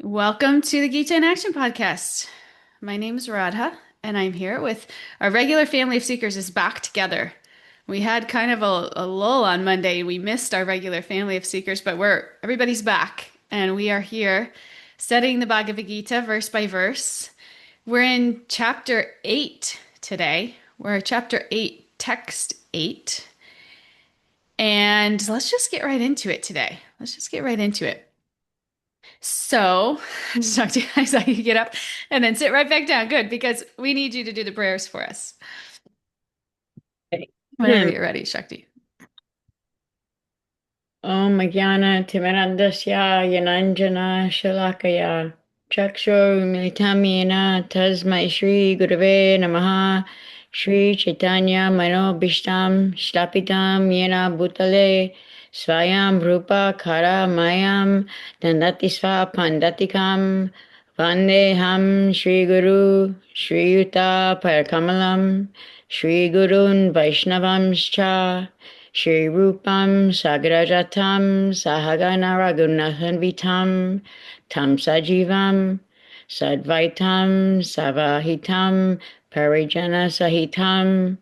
Welcome to the Gita in Action podcast. My name is Radha, and I'm here with our regular family of seekers is back together. We had kind of a lull on Monday. We missed our regular family of seekers, but everybody's back, and we are here studying the Bhagavad Gita verse by verse. We're in chapter 8 today. We're chapter 8, text 8. And let's just get right into it today. Let's just get right into it. So, I just talked to you. I saw you get up and then sit right back down. Good, because we need you to do the prayers for us whenever you're ready, Shakti. Om Jnana Timirandasya Yananjana Shalakaya Chakshurmilitam Yena Tasmai Shri Gurave Namaha Shri Chaitanya Manobishtam Shtapitam Yena Bhutale Swayam Rupa Kara Mayam Dandati Sva Pandatikam Vandeham Shri Guru Shri Yuta Parakamalam Shri Gurun Vaishnavamscha Shri Rupam Sagrajatam Sahagana Raghunathanvitam Tam Sajivam Sadvaitam Savahitam Parijana Sahitam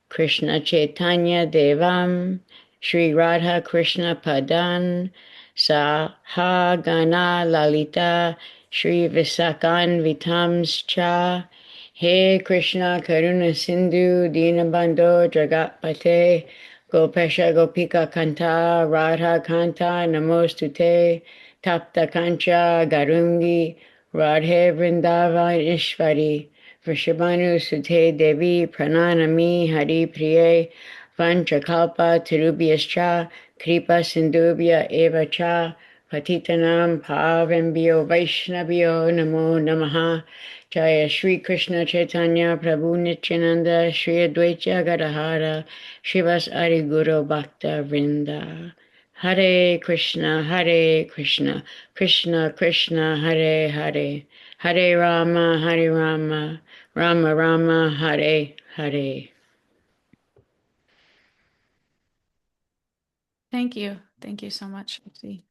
Krishna Chaitanya Devam Shri Radha Krishna Padan Sahagana Lalita Shri Visakan Vitamscha He Krishna Karuna Sindhu Dinabandho Jagatpate Gopesha Gopika Kanta Radha Kanta Namostute Tapta Kancha Garungi Radhe Vrindavan Ishvari Vrishabhanu Sute Devi Prananami Hari Priye Vanchakalpa Tirubhyascha Kripa Sindhubhya Eva Cha Patitanam Pavembhyo Vaishnavyo Namo Namaha Jaya Shri Krishna Chaitanya Prabhu Nityananda Shri Advaita Gadahara Shivas Ari Guru Bhakta Vrinda Hare Krishna Krishna Krishna Hare Hare Hare Rama Rama Rama Hare Hare. Thank you. Thank you so much, Shakti.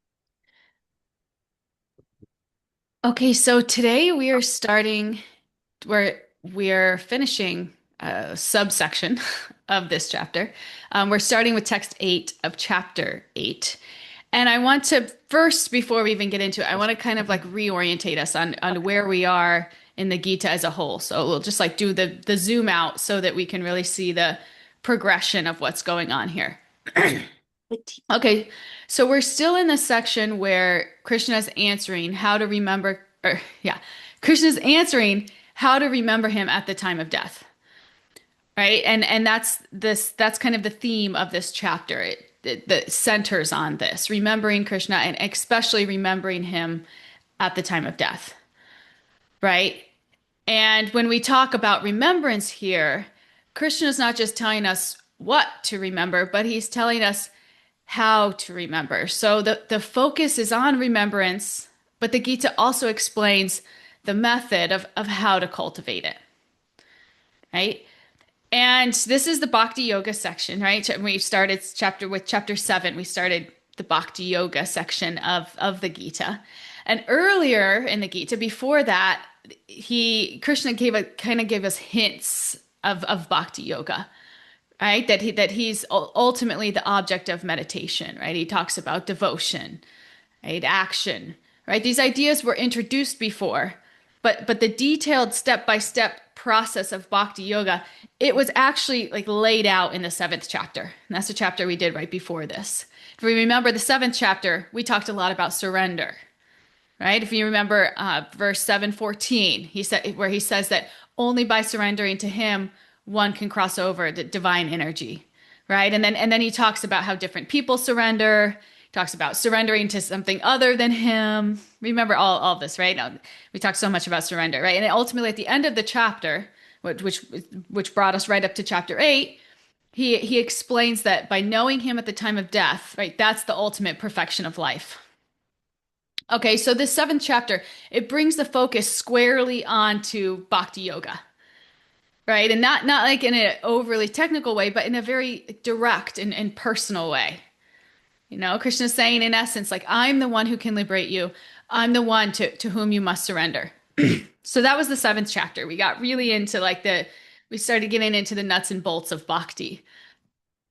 Okay, so today we're finishing a subsection of this chapter. We're starting with text 8 of chapter 8. And I want to first, before we even get into it, I want to kind of like reorientate us on where we are in the Gita as a whole. So we'll just like do the zoom out so that we can really see the progression of what's going on here. Okay, so we're still in the section where Krishna's answering how to remember, or yeah, Krishna's answering how to remember him at the time of death, right? And that's kind of the theme of this chapter. It centers on this, remembering Krishna and especially remembering him at the time of death, right? And when we talk about remembrance here, Krishna's not just telling us what to remember, but he's telling us how to remember. So the focus is on remembrance, but the Gita also explains the method of how to cultivate it, right? And this is the Bhakti Yoga section, right? We started chapter 7. We started the Bhakti Yoga section of the Gita. And earlier in the Gita, before that, Krishna gave us hints of Bhakti Yoga, right? That he's ultimately the object of meditation, right? He talks about devotion, right? Action, right? These ideas were introduced before, but the detailed step-by-step process of Bhakti Yoga, it was actually like laid out in the 7th chapter. And that's the chapter we did right before this. If we remember the 7th chapter, we talked a lot about surrender, right? If you remember verse 7:14, where he says that only by surrendering to him one can cross over the divine energy, right? And then he talks about how different people surrender. He talks about surrendering to something other than him. Remember all this, right? Now, we talked so much about surrender, right? And ultimately, at the end of the chapter, which brought us right up to chapter 8, he explains that by knowing him at the time of death, right, that's the ultimate perfection of life. Okay, so this 7th chapter, it brings the focus squarely onto Bhakti Yoga, right? And not like in an overly technical way, but in a very direct and personal way. Krishna's saying in essence, like, I'm the one who can liberate you. I'm the one to whom you must surrender. So that was the seventh chapter. We got really into we started getting into the nuts and bolts of bhakti,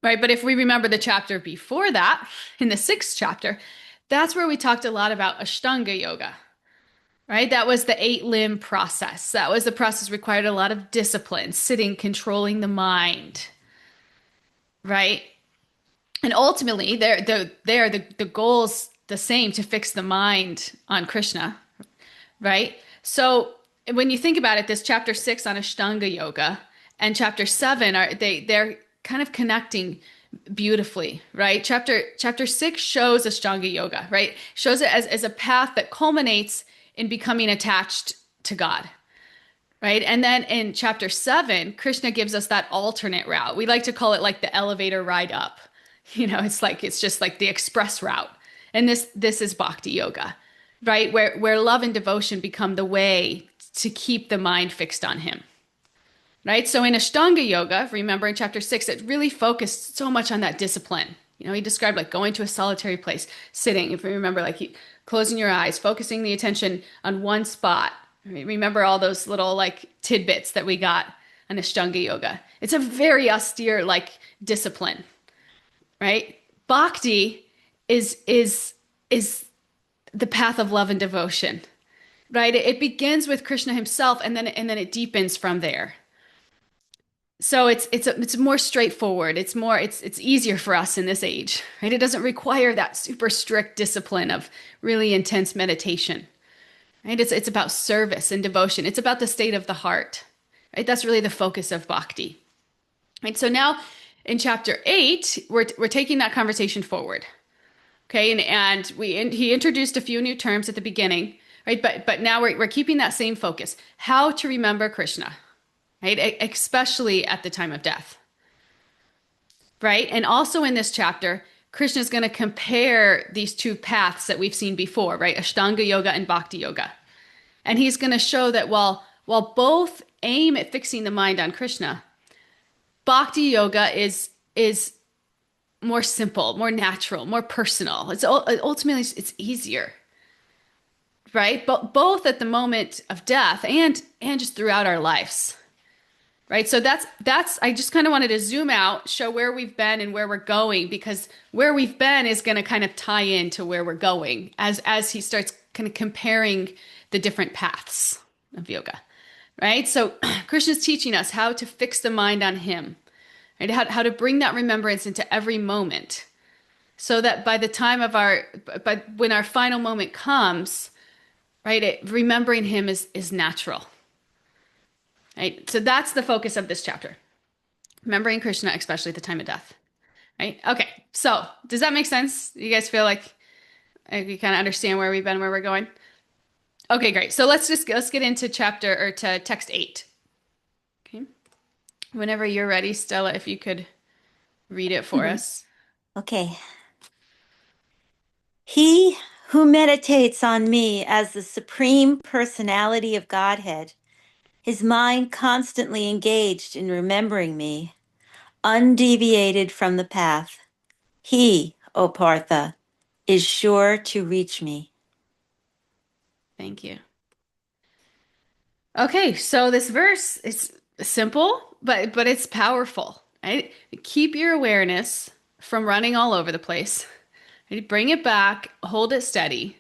right? But if we remember the chapter before that, in the sixth chapter, that's where we talked a lot about Ashtanga yoga, right? That was the eight limb process. That was the process required a lot of discipline, sitting, controlling the mind, right? And ultimately, the goal's the same, to fix the mind on Krishna, right? So when you think about it, this chapter 6 on Ashtanga yoga and chapter 7 they're kind of connecting beautifully, right? Chapter 6 shows Ashtanga yoga, right? Shows it as a path that culminates in becoming attached to God. Right. And then in chapter 7, Krishna gives us that alternate route. We like to call it like the elevator ride up. It's just like the express route. And this is bhakti yoga, right? Where love and devotion become the way to keep the mind fixed on him. Right? So in Ashtanga yoga, remember in chapter 6, it really focused so much on that discipline. He described like going to a solitary place, sitting, if you remember, like closing your eyes, focusing the attention on one spot. Remember all those little like tidbits that we got on Ashtanga yoga. It's a very austere like discipline, right? Bhakti is the path of love and devotion, right? It begins with Krishna himself, and then it deepens from there. So it's more straightforward. It's easier for us in this age, right? It doesn't require that super strict discipline of really intense meditation, right? It's about service and devotion. It's about the state of the heart, right? That's really the focus of bhakti, right? So now in chapter 8, we're taking that conversation forward, okay? And he introduced a few new terms at the beginning, right? But now we're keeping that same focus: how to remember Krishna, right? Especially at the time of death, right? And also in this chapter, Krishna is going to compare these two paths that we've seen before, right? Ashtanga yoga and bhakti yoga. And he's going to show that while both aim at fixing the mind on Krishna, bhakti yoga is more simple, more natural, more personal. Ultimately it's easier, right? But both at the moment of death and just throughout our lives. Right. So I just kind of wanted to zoom out, show where we've been and where we're going, because where we've been is going to kind of tie into where we're going as he starts kind of comparing the different paths of yoga. Right. So Krishna's teaching us how to fix the mind on him, right? How to bring that remembrance into every moment, so that by the time of when our final moment comes, right, remembering him is natural. Right? So that's the focus of this chapter. Remembering Krishna, especially at the time of death. Right? Okay. So does that make sense? You guys feel like you kind of understand where we've been, where we're going? Okay, great. So let's get into to text 8. Okay. Whenever you're ready, Stella, if you could read it for us. Okay. He who meditates on me as the Supreme Personality of Godhead, his mind constantly engaged in remembering me, undeviated from the path, he, O Partha, is sure to reach me. Thank you. Okay, so this verse is simple, but it's powerful, right? Keep your awareness from running all over the place. Right? Bring it back, hold it steady,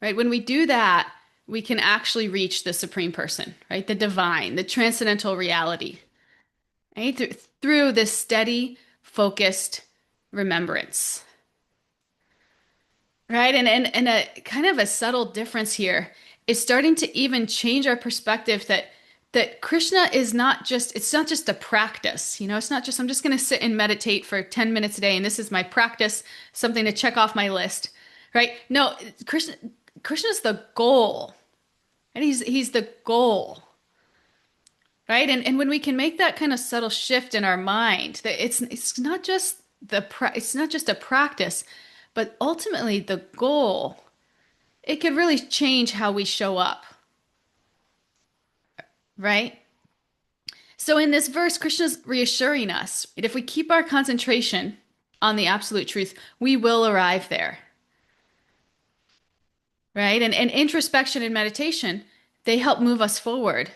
right? When we do that, we can actually reach the supreme person, right? The divine, the transcendental reality, right? Through this steady, focused remembrance, right? And a kind of a subtle difference here is starting to even change our perspective that Krishna is it's not just a practice, it's not just, I'm just going to sit and meditate for 10 minutes a day and this is my practice, something to check off my list, right? No, Krishna's the goal, and he's the goal, right? And when we can make that kind of subtle shift in our mind, that it's not just it's not just a practice, but ultimately the goal, it could really change how we show up, right? So in this verse, Krishna's reassuring us that if we keep our concentration on the absolute truth, we will arrive there, right? And introspection and meditation, they help move us forward.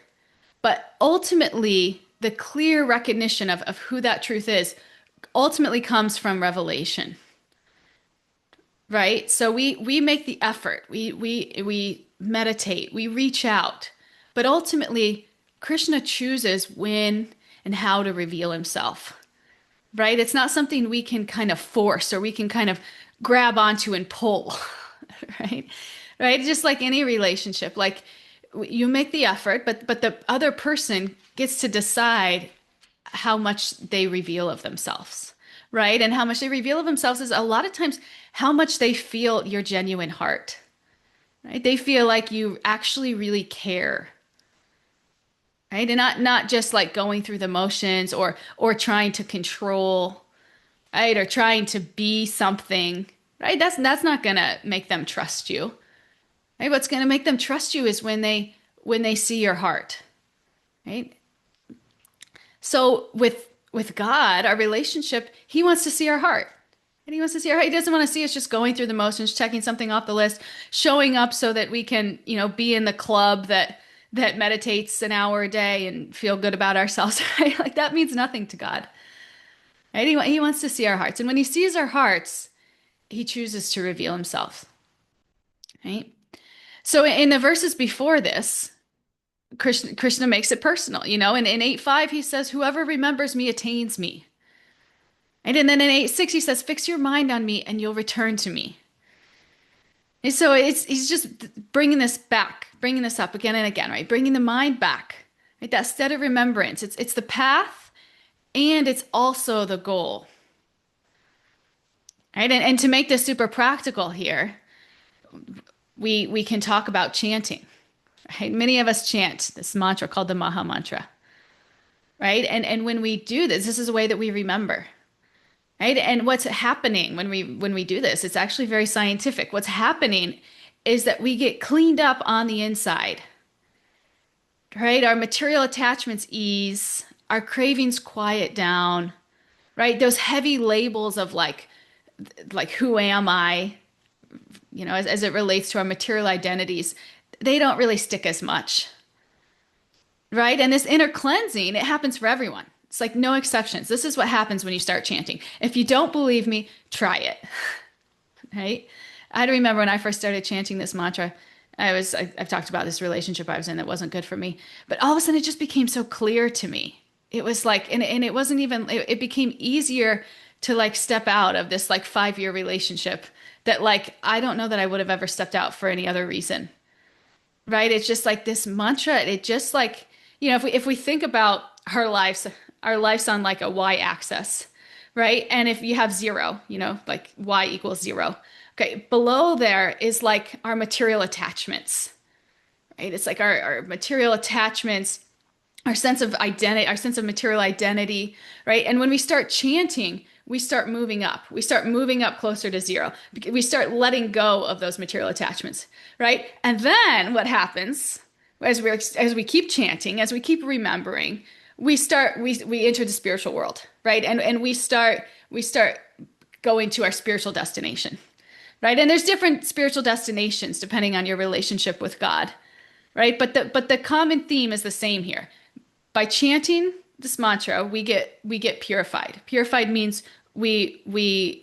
But ultimately, the clear recognition of who that truth is ultimately comes from revelation, right? So we make the effort, we meditate, we reach out, but ultimately, Krishna chooses when and how to reveal himself, right? It's not something we can kind of force or we can kind of grab onto and pull, right? Right? Just like any relationship, like you make the effort, but the other person gets to decide how much they reveal of themselves, right? And how much they reveal of themselves is a lot of times how much they feel your genuine heart, right? They feel like you actually really care, right? And not just like going through the motions or trying to control, right? Or trying to be something, right? That's not gonna make them trust you. Right? What's gonna make them trust you is when they see your heart, right? So with God, our relationship, he wants to see our heart. And he wants to see our heart. He doesn't want to see us just going through the motions, checking something off the list, showing up so that we can, be in the club that meditates an hour a day and feel good about ourselves, right? Like that means nothing to God. Right? He wants to see our hearts. And when he sees our hearts, he chooses to reveal himself. Right? So in the verses before this, Krishna makes it personal, and in 8:5 he says, whoever remembers me attains me. And then in 8:6 he says, fix your mind on me and you'll return to me. And so he's just bringing this back, bringing this up again and again, right? Bringing the mind back, right? That steady remembrance. It's the path and it's also the goal, right? And to make this super practical here, we can talk about chanting, right? Many of us chant this mantra called the Maha Mantra, right? And when we do this, this is a way that we remember, right? And what's happening when we do this, it's actually very scientific. What's happening is that we get cleaned up on the inside, right? Our material attachments ease, our cravings quiet down, right? Those heavy labels of like who am I, as it relates to our material identities, they don't really stick as much, right? And this inner cleansing, it happens for everyone. It's like no exceptions. This is what happens when you start chanting. If you don't believe me, try it, right? I remember when I first started chanting this mantra, I've talked about this relationship I was in that wasn't good for me, but all of a sudden it just became so clear to me. It was like, and it wasn't even, it became easier to like step out of this like 5-year relationship that like, I don't know that I would have ever stepped out for any other reason, right? It's just like this mantra, it just like, if we think about our lives on like a y-axis, right? And if you have 0, like y equals 0. Okay, below there is like our material attachments, right? It's like our material attachments, our sense of identity, our sense of material identity, right? And when we start chanting, we start moving up. We start moving up closer to 0. We start letting go of those material attachments, right? And then what happens as we keep chanting, as we keep remembering, we enter the spiritual world, right? And we start going to our spiritual destination, right? And there's different spiritual destinations depending on your relationship with God, right? But the common theme is the same here. By chanting this mantra, we get purified. Purified means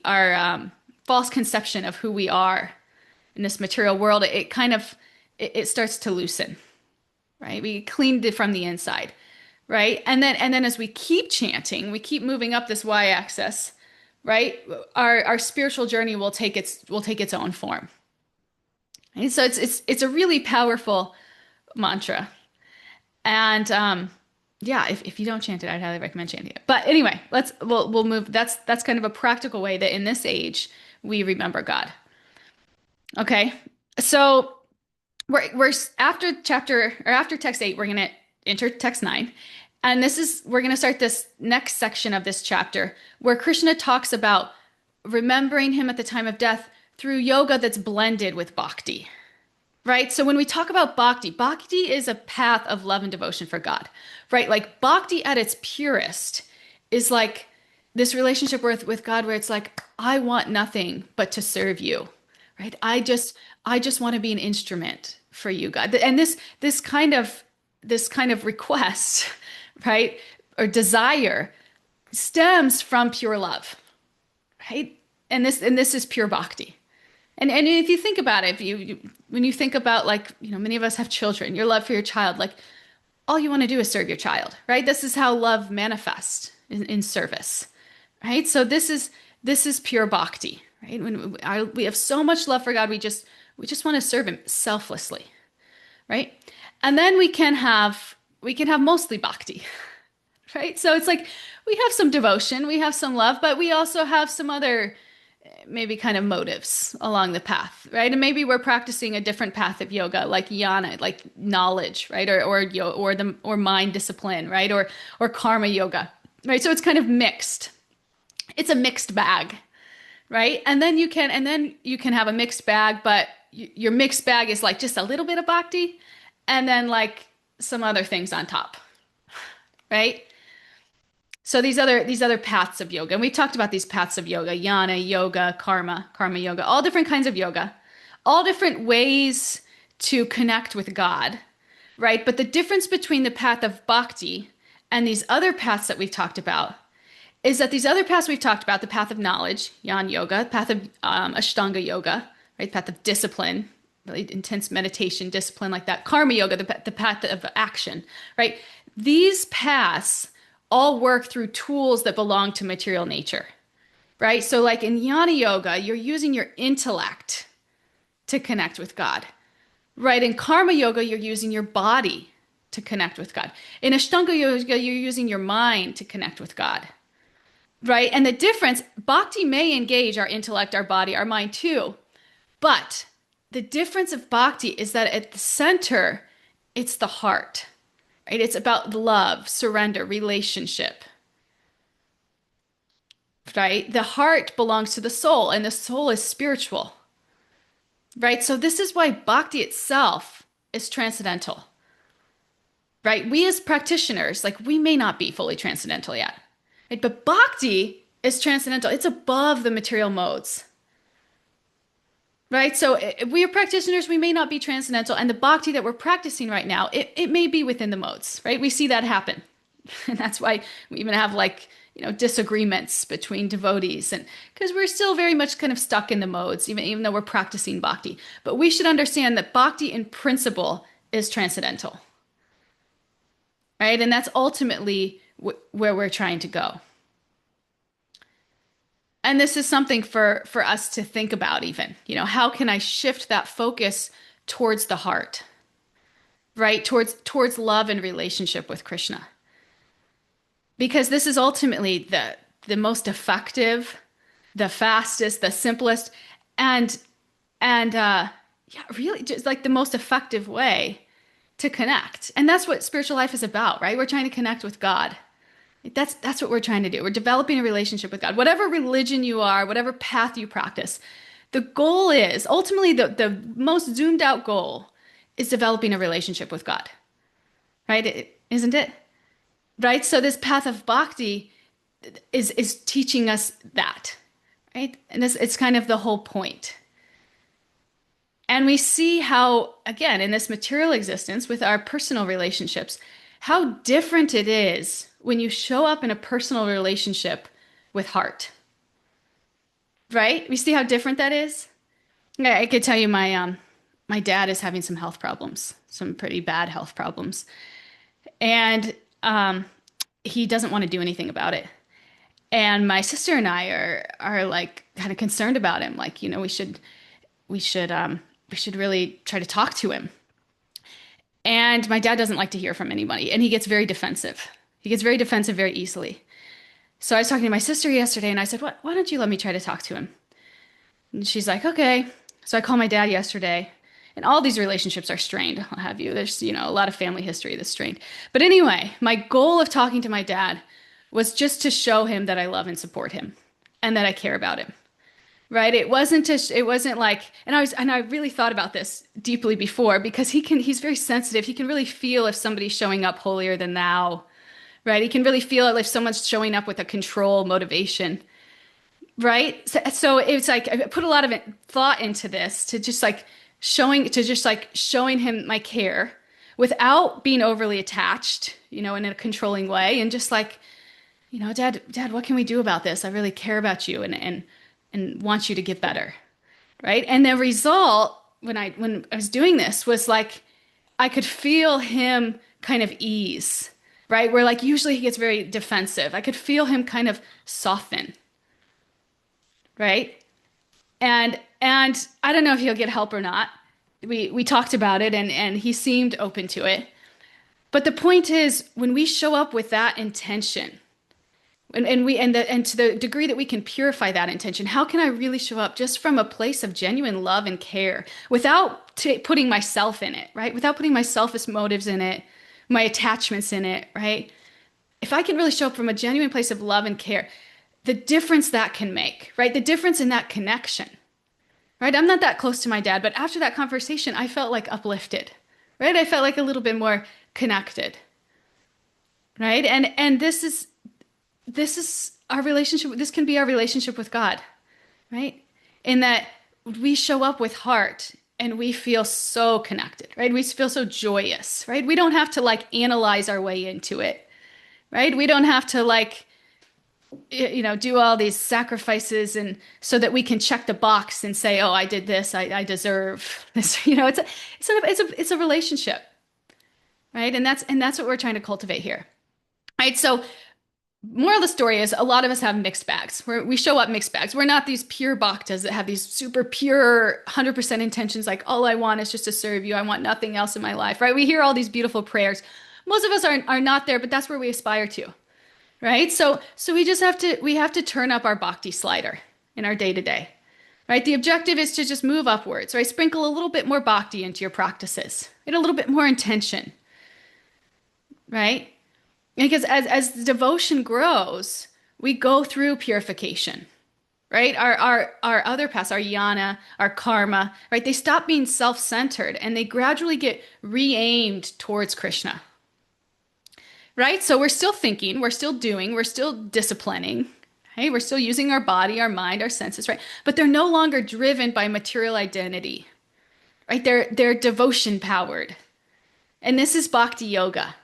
our false conception of who we are in this material world, it starts to loosen, right? We cleaned it from the inside, right? And then as we keep chanting, we keep moving up this y-axis, right? Our spiritual journey will take its own form. Right? So it's a really powerful mantra. And yeah, if you don't chant it, I'd highly recommend chanting it. But anyway, we'll move. That's kind of a practical way that in this age we remember God. Okay, so we're after text 8, we're gonna enter text 9, and we're gonna start this next section of this chapter where Krishna talks about remembering him at the time of death through yoga that's blended with bhakti. Right? So when we talk about bhakti is a path of love and devotion for God, right? Like bhakti at its purest is like this relationship with God where it's like, I want nothing but to serve you, right? I just want to be an instrument for you, God. And this kind of request, right? Or desire stems from pure love, right? And this is pure bhakti. And if you think about it, if when you think about, like, many of us have children, your love for your child, like, all you want to do is serve your child, right? This is how love manifests in service, right? So this is pure bhakti, right? We have so much love for God, we just want to serve him selflessly, right? And then we can have mostly bhakti, right? So it's like we have some devotion, we have some love, but we also have some other maybe kind of motives along the path, right? And maybe we're practicing a different path of yoga, like jnana, like knowledge, right? Or mind discipline, right? Or karma yoga, right? So it's kind of mixed. It's a mixed bag, right? And then you can have a mixed bag, but your mixed bag is like just a little bit of bhakti, and then like some other things on top, right? So these other paths of yoga, and we talked about these paths of yoga: jnana yoga, karma yoga, all different kinds of yoga, all different ways to connect with God, right? But the difference between the path of bhakti and these other paths that we've talked about is that these other paths we've talked about, the path of knowledge, jnana yoga, path of ashtanga yoga, right? Path of discipline, really intense meditation, discipline like that. Karma yoga, the path of action, right? These paths all work through tools that belong to material nature, right? So like in jnana yoga, you're using your intellect to connect with God, right? In karma yoga, you're using your body to connect with God. In ashtanga yoga, you're using your mind to connect with God, right? And the difference, bhakti may engage our intellect, our body, our mind too, but the difference of bhakti is that at the center, it's the heart. Right? It's about love, surrender, relationship. Right? The heart belongs to the soul, and the soul is spiritual. Right? So this is why bhakti itself is transcendental. Right? We as practitioners, like, we may not be fully transcendental yet. Right? But bhakti is transcendental. It's above the material modes. Right? So if we are practitioners, we may not be transcendental. And the bhakti that we're practicing right now, it may be within the modes, right? We see that happen. And that's why we even have, like, disagreements between devotees, and because we're still very much kind of stuck in the modes, even though we're practicing bhakti. But we should understand that bhakti in principle is transcendental. Right? And that's ultimately where we're trying to go. And this is something for us to think about even, how can I shift that focus towards the heart, right? Towards love and relationship with Krishna. Because this is ultimately the most effective, the fastest, the simplest, and really just like the most effective way to connect. And that's what spiritual life is about, right? We're trying to connect with God. That's what we're trying to do. We're developing a relationship with God. Whatever religion you are, whatever path you practice, the goal is, ultimately, the most zoomed out goal is developing a relationship with God. Right? Isn't it? Right? So this path of bhakti is teaching us that. Right? And it's kind of the whole point. And we see how, again, in this material existence with our personal relationships, how different it is when you show up in a personal relationship with heart, right? We see how different that is. I could tell you my dad is having some health problems, some pretty bad health problems. And he doesn't want to do anything about it. And my sister and I are like kind of concerned about him. Like, we should really try to talk to him. And my dad doesn't like to hear from anybody, and he gets very defensive. He gets very defensive very easily. So I was talking to my sister yesterday, and I said, why don't you let me try to talk to him? And she's like, okay. So I called my dad yesterday, and all these relationships are strained. I'll have you. There's, a lot of family history that's strained. But anyway, my goal of talking to my dad was just to show him that I love and support him, and that I care about him. Right? It wasn't like, and I really thought about this deeply before, because he's very sensitive. He can really feel if somebody's showing up holier than thou, right? He can really feel it if someone's showing up with a control motivation, right? So it's like I put a lot of thought into this to just like showing him my care without being overly attached, in a controlling way, and just like, Dad, what can we do about this? I really care about you and want you to get better, right? And the result when I was doing this was like I could feel him kind of ease, right? Where like usually he gets very defensive. I could feel him kind of soften, right? And I don't know if he'll get help or not. We talked about it and he seemed open to it. But the point is when we show up with that intention, and to the degree that we can purify that intention, how can I really show up just from a place of genuine love and care without putting myself in it, right? Without putting my selfish motives in it, my attachments in it, right? If I can really show up from a genuine place of love and care, the difference that can make, right? The difference in that connection, right? I'm not that close to my dad, but after that conversation, I felt like uplifted, right? I felt like a little bit more connected, right? And this is our relationship. This can be our relationship with God, right? In that we show up with heart and we feel so connected, right? We feel so joyous, right? We don't have to like analyze our way into it, right? We don't have to like, do all these sacrifices and so that we can check the box and say, oh, I did this. I deserve this. It's a relationship, right? And that's what we're trying to cultivate here, right? So moral of the story is a lot of us have mixed bags. We show up mixed bags. We're not these pure bhaktas that have these super pure 100% intentions like all I want is just to serve you. I want nothing else in my life, right? We hear all these beautiful prayers. Most of us are not there, but that's where we aspire to, right? So we just have to turn up our bhakti slider in our day-to-day, right? The objective is to just move upwards, right? Sprinkle a little bit more bhakti into your practices, right? A little bit more intention, right? Because as the devotion grows, we go through purification, right? Our other paths, our jnana, our karma, right? They stop being self-centered and they gradually get re-aimed towards Krishna, right? So we're still thinking, we're still doing, we're still disciplining, right? We're still using our body, our mind, our senses, right? But they're no longer driven by material identity, right? They're devotion powered. And this is bhakti yoga.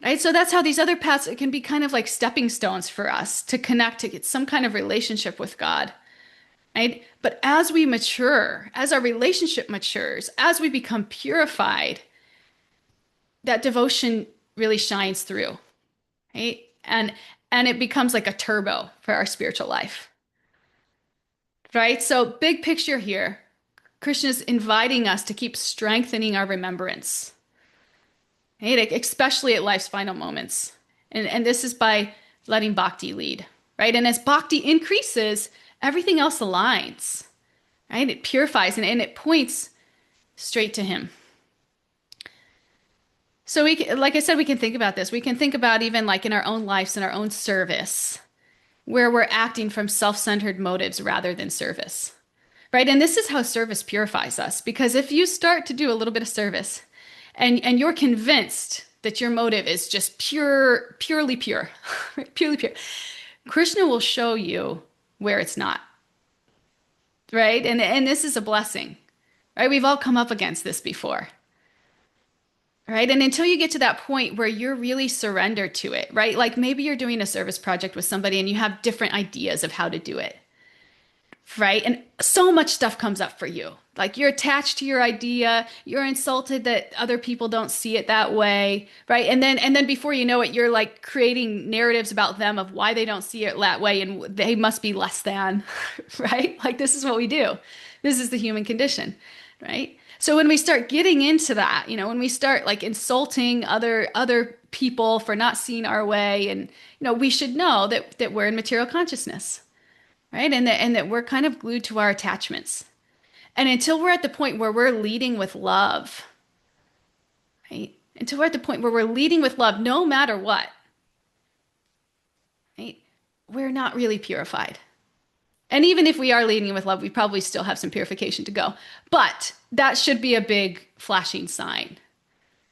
Right? So that's how these other paths can be kind of like stepping stones for us to connect, to get some kind of relationship with God. Right? But as we mature, as our relationship matures, as we become purified, that devotion really shines through. Right? And it becomes like a turbo for our spiritual life. Right? So big picture here, Krishna's inviting us to keep strengthening our remembrance. Right? Especially at life's final moments. And this is by letting bhakti lead, right? And as bhakti increases, everything else aligns, right? It purifies and it points straight to him. So like I said, we can think about this. We can think about even like in our own lives, in our own service, where we're acting from self-centered motives rather than service, right? And this is how service purifies us. Because if you start to do a little bit of service, and you're convinced that your motive is just purely pure, purely pure, Krishna will show you where it's not, right? And this is a blessing, right? We've all come up against this before, right? And until you get to that point where you're really surrendered to it, right? Like maybe you're doing a service project with somebody and you have different ideas of how to do it, right? And so much stuff comes up for you. Like you're attached to your idea, you're insulted that other people don't see it that way, right? And then before you know it, you're like creating narratives about them of why they don't see it that way and they must be less than, right? Like this is what we do. This is the human condition, right? So when we start getting into that, when we start like insulting other people for not seeing our way, and we should know that we're in material consciousness, right? And that we're kind of glued to our attachments. And until we're at the point where we're leading with love, right? Until we're at the point where we're leading with love, no matter what, right? We're not really purified. And even if we are leading with love, we probably still have some purification to go. But that should be a big flashing sign,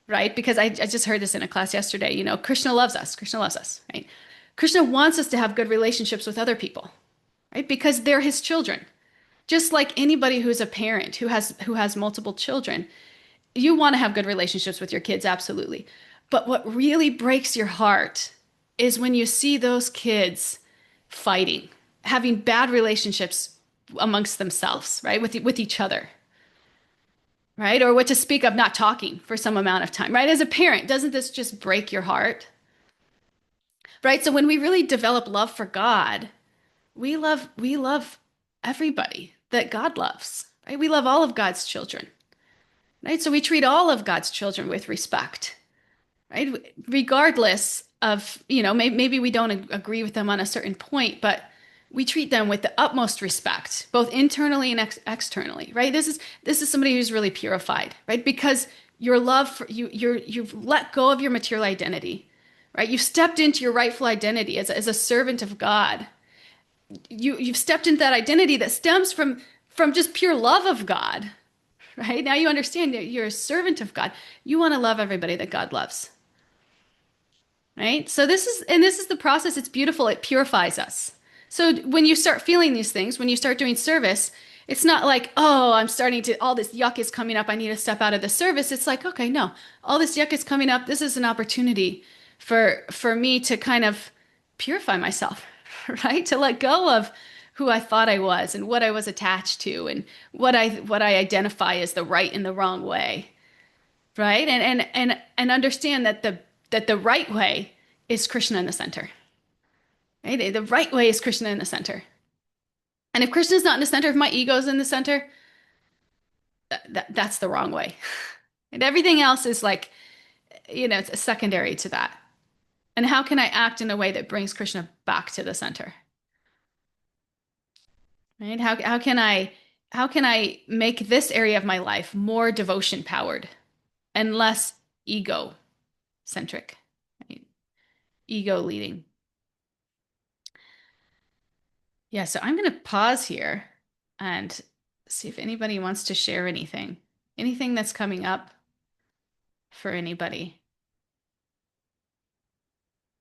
right? Because I just heard this in a class yesterday. Krishna loves us. Krishna loves us, right? Krishna wants us to have good relationships with other people, right? Because they're his children. Just like anybody who's a parent who has multiple children, you want to have good relationships with your kids, absolutely. But what really breaks your heart is when you see those kids fighting, having bad relationships amongst themselves, right? With each other, right? Or what to speak of not talking for some amount of time, right? As a parent, doesn't this just break your heart? Right? So when we really develop love for God, we love everybody that God loves, right? We love all of God's children, right? So we treat all of God's children with respect, right? Regardless of, maybe we don't agree with them on a certain point, but we treat them with the utmost respect, both internally and externally, right? This is somebody who's really purified, right? Because your love for you've let go of your material identity, right? You've stepped into your rightful identity as a servant of God. You've stepped into that identity that stems from just pure love of God, right? Now you understand that you're a servant of God. You want to love everybody that God loves, right? So this is the process. It's beautiful. It purifies us. So when you start feeling these things, when you start doing service, it's not like, oh, all this yuck is coming up. I need to step out of the service. It's like, okay, no, all this yuck is coming up. This is an opportunity for me to kind of purify myself, right? To let go of who I thought I was and what I was attached to and what I identify as the right and the wrong way, right? And understand that the right way is Krishna in the center. Right? The right way is Krishna in the center. And if Krishna's not in the center, if my ego's in the center, that's the wrong way. And everything else is like, it's secondary to that. And how can I act in a way that brings Krishna back to the center? Right? How can I make this area of my life more devotion powered and less ego centric, right? Ego leading. Yeah, so I'm going to pause here and see if anybody wants to share anything. Anything that's coming up for anybody.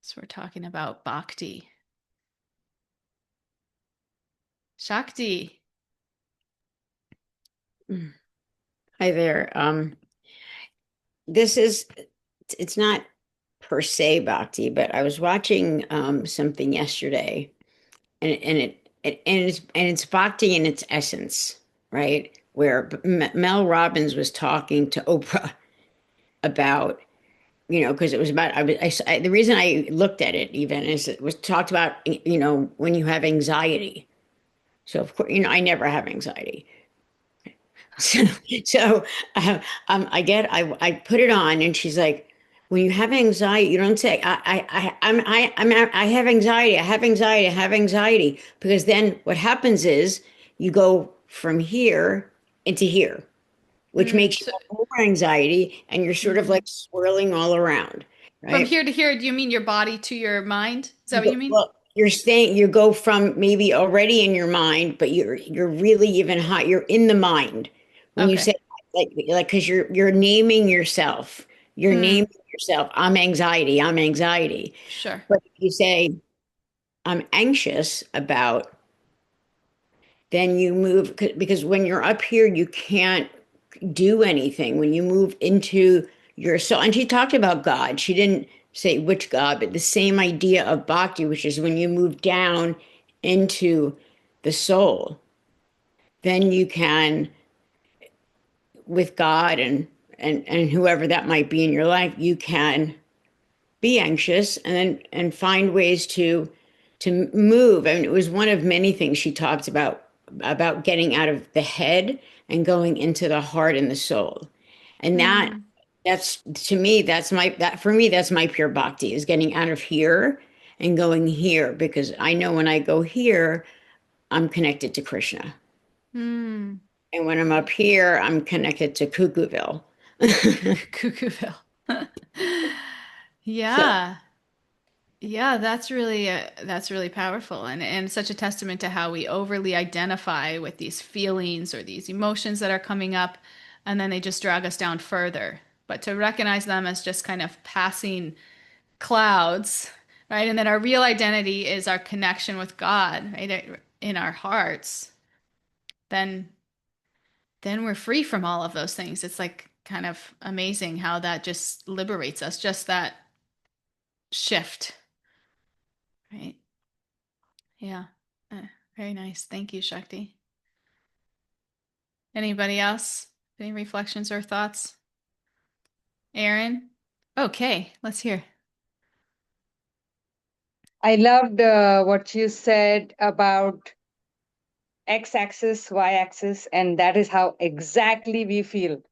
So we're talking about bhakti. Shakti. Hi there. This is, it's not per se bhakti, but I was watching something yesterday, and it's bhakti in its essence, right? Where Mel Robbins was talking to Oprah about, because it was about, the reason I looked at it even is it was talked about, when you have anxiety. So of course, I never have anxiety. So, I put it on, and she's like, when you have anxiety, you don't say, I have anxiety, I have anxiety, I have anxiety, because then what happens is you go from here into here, which makes you So, have more anxiety, and you're sort of like swirling all around, from right? here to here, do you mean your body to your mind? Is that You what go, you mean? well, you go from maybe already in your mind, but you're really even high. You're in the mind when you Okay. say like because you're naming yourself. You're Mm, naming yourself. I'm anxiety. I'm anxiety. sure. But if you say I'm anxious about, then you move because when you're up here, you can't do anything. When you move into your soul, and she talked about God. She didn't say which God, but the same idea of bhakti, which is when you move down into the soul, then you can, with God and whoever that might be in your life, you can be anxious and find ways to move. I mean, it was one of many things she talked about getting out of the head and going into the heart and the soul. And Mm, that's to me, that for me, that's my pure bhakti is getting out of here and going here because I know when I go here, I'm connected to Krishna. mm. And when I'm up here, I'm connected to Cuckooville. Cuckooville. So Yeah. Yeah, that's really powerful and such a testament to how we overly identify with these feelings or these emotions that are coming up and then they just drag us down further. but to recognize them as just kind of passing clouds, right? And then our real identity is our connection with God, right? In our hearts, then we're free from all of those things. It's like kind of amazing how that just liberates us, just that shift, right? Yeah. Uh, Very nice. Thank you, Shakti. Anybody else? Any reflections or thoughts? Aaron? Okay, let's hear. I loved what you said about x-axis, y-axis, and that is how exactly we feel.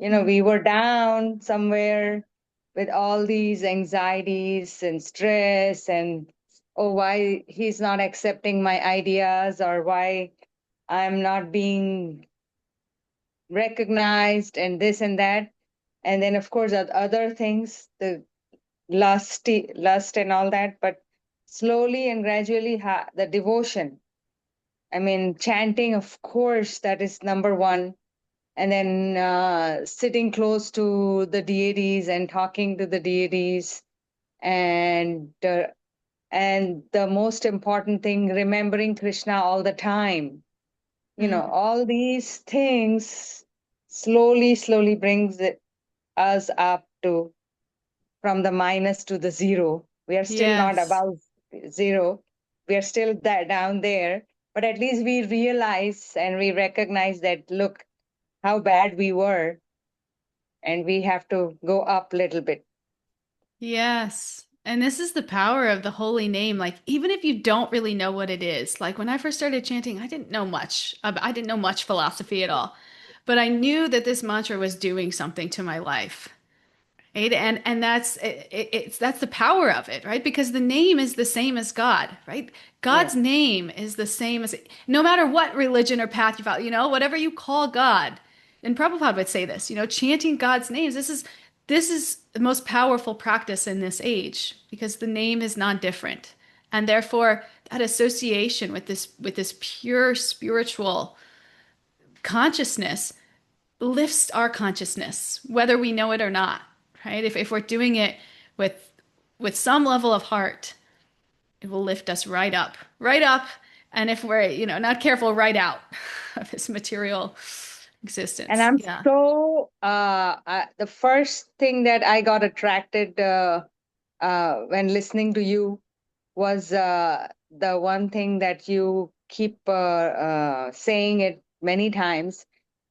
Mm, We were down somewhere with all these anxieties and stress and, oh, why he's not accepting my ideas or why I'm not being recognized and this and that. And then, of course, other things, the lust and all that, but slowly and gradually, the devotion. I mean, chanting, of course, that is number one. And then sitting close to the deities and talking to the deities, and the most important thing, remembering Krishna all the time. mm, All these things slowly brings us up to from the minus to the zero. We are still not yes. above zero. We are still down there, but at least we realize and we recognize that, look, how bad we were, and we have to go up a little bit. Yes. And this is the power of the holy name. Like, even if you don't really know what it is, like when I first started chanting, I didn't know much. I didn't know much philosophy at all. But I knew that this mantra was doing something to my life. Right? And that's the power of it, right? Because the name is the same as God, right? Yeah. God's name is the same as no matter what religion or path you follow, whatever you call God. And Prabhupada would say this, chanting God's names. This is the most powerful practice in this age because the name is non-different. And therefore that association with this pure spiritual consciousness lifts our consciousness, whether we know it or not, right? If we're doing it with with some level of heart, it will lift us right up, right up. And if we're, not careful, right out of this material And existence. I'm Yeah. so, the first thing that I got attracted when listening to you was the one thing that you keep saying it many times,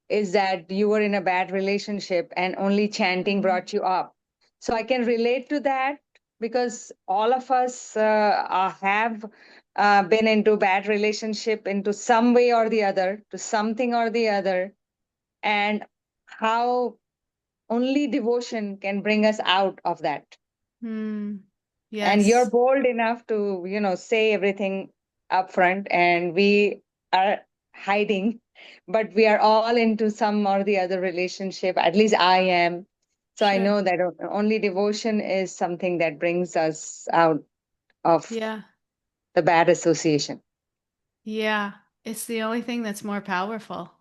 is that you were in a bad relationship and only chanting Mhm. brought you up. So I can relate to that because all of us have been into bad relationship into some way or the other, to something or the other, and how only devotion can bring us out of that. Hmm. And you're Yes. bold enough to say everything up front, and we are hiding, but we are all into some or the other relationship, at least I am. So I Sure. know that only devotion is something that brings us out of Yeah. the bad association. Yeah. It's the only thing that's more powerful,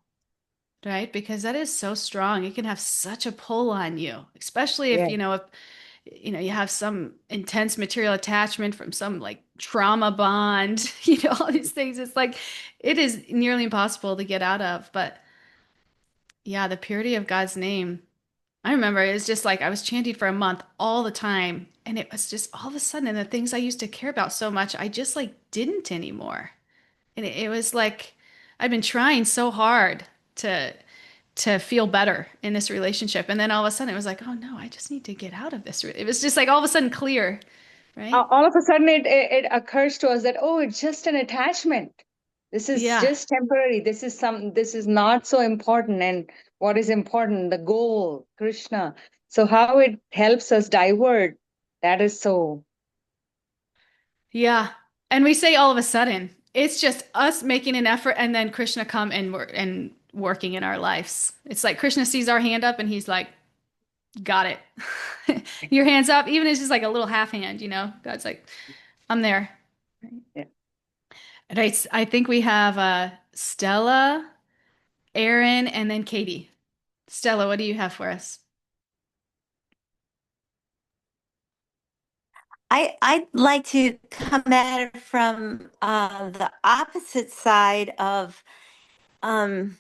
right? Because that is so strong. It can have such a pull on you, especially if, Yeah, you have some intense material attachment from some like trauma bond, all these things. It's like it is nearly impossible to get out of. But yeah, the purity of God's name. I remember it was just like I was chanting for a month all the time. And it was just all of a sudden the things I used to care about so much, I just like didn't anymore. And it was like I've been trying so hard to feel better in this relationship. And then all of a sudden it was like, oh no, I just need to get out of this. It was just like all of a sudden clear, right? all of a sudden it occurs to us that, oh, it's just an attachment. This is Yeah. just temporary. This is not so important. And what is important, the goal, Krishna. So how it helps us divert, that is so. Yeah. And we say all of a sudden, it's just us making an effort and then Krishna come and working in our lives. It's like Krishna sees our hand up and he's like, got it. Your hand's up, even if it's just like a little half hand, God's like, I'm there. Yeah. Right. I think we have Stella, Aaron, and then Katie. Stella, what do you have for us? I'd like to come at it from the opposite side of um,